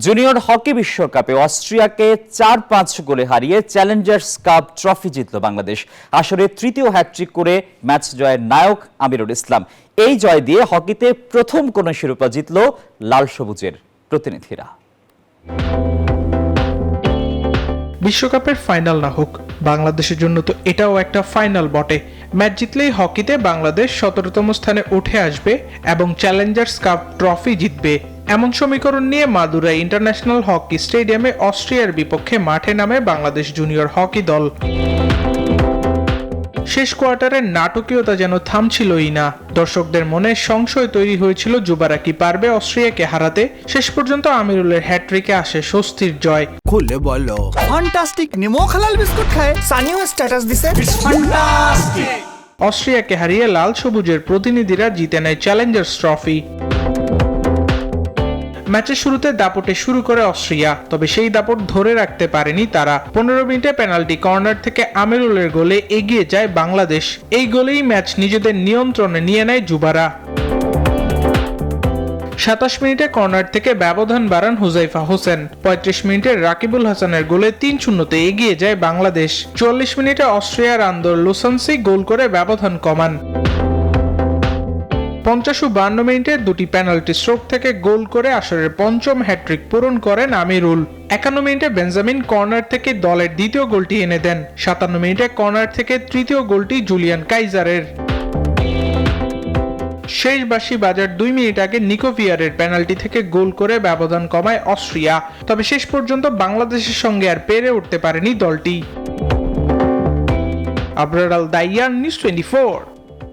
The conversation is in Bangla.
জুনিয়র হকি বিশ্বকাপে অস্ট্রিয়াকে ৪-৫ গোলে হারিয়ে চ্যালেঞ্জার্স কাপ ট্রফি জিতল বাংলাদেশ। আসরে তৃতীয় হ্যাটট্রিক করে ম্যাচ জয়ের নায়ক আমিরুল ইসলাম। এই জয় দিয়ে হকিতে প্রথম কোনো শিরোপা জিতল লাল সবুজের প্রতিনিধিরা। বিশ্বকাপের ফাইনাল না হোক, বাংলাদেশের জন্য তো এটাও একটা ফাইনাল বটে। ম্যাচ জিতলেই হকিতে বাংলাদেশ ১৭তম স্থানে উঠে আসবে এবং চ্যালেঞ্জার্স কাপ ট্রফি জিতবে। এমন সমীকরণ নিয়ে মাদুরাই ইন্টারন্যাশনাল হকি স্টেডিয়ামে অস্ট্রিয়ার বিপক্ষে মাঠে নামে বাংলাদেশ জুনিয়র হকি দল। শেষ কোয়ার্টারের নাটকীয়তা যেন থামছিলই না। দর্শকদের মনে সংশয় তৈরি হয়েছিল যুবারা কি পারবে অস্ট্রিয়াকে হারাতে। শেষ পর্যন্ত আমিরুলের হ্যাট্রিকে আসে স্বস্তির জয়। খুলে বলো ফ্যান্টাস্টিক নিমো খালাল বিস্কুট খায় সানিও স্ট্যাটাস দিছে ফ্যান্টাস্টিক। অস্ট্রিয়াকে হারিয়ে লাল সবুজের প্রতিনিধিরা জিতে নেয় চ্যালেঞ্জার্স ট্রফি। ম্যাচের শুরুতে দাপটে শুরু করে অস্ট্রিয়া, তবে সেই দাপট ধরে রাখতে পারেনি তারা। ১৫ মিনিটে পেনাল্টি কর্নার থেকে আমিরুলের গোলে এগিয়ে যায় বাংলাদেশ। এই গোলেই ম্যাচ নিজেদের নিয়ন্ত্রণে নিয়ে নেয় যুবারা। ২৭ মিনিটে কর্নার থেকে ব্যবধান বাড়ান হুজাইফা হোসেন। ৩৫ মিনিটে রাকিবুল হাসানের গোলে ৩-০ এগিয়ে যায় বাংলাদেশ। ৪৪ মিনিটে অস্ট্রিয়ার আন্দর লুসান্সি গোল করে ব্যবধান কমান। ৫০ ও ৫২ মিনিটে দুটি পেনাল্টি স্ট্রোক থেকে গোল করে আসরের পঞ্চম হ্যাট্রিক পূরণ করেন আমিরুল। ৫১ মিনিটে বেঞ্জামিন কর্নার থেকে দলের দ্বিতীয় গোলটি এনে দেন। ৫৭ মিনিটে কর্নার থেকে তৃতীয় গোলটি জুলিয়ান কাইজারের। শেষ বাঁশি বাজার ২ মিনিট আগে নিকো ভিয়ারের পেনাল্টি থেকে গোল করে ব্যবধান কমায় অস্ট্রিয়া। তবে শেষ পর্যন্ত বাংলাদেশের সঙ্গে আর পেরে উঠতে পারেনি দলটি। আবরার আল দাইয়ান, নিউজ 24।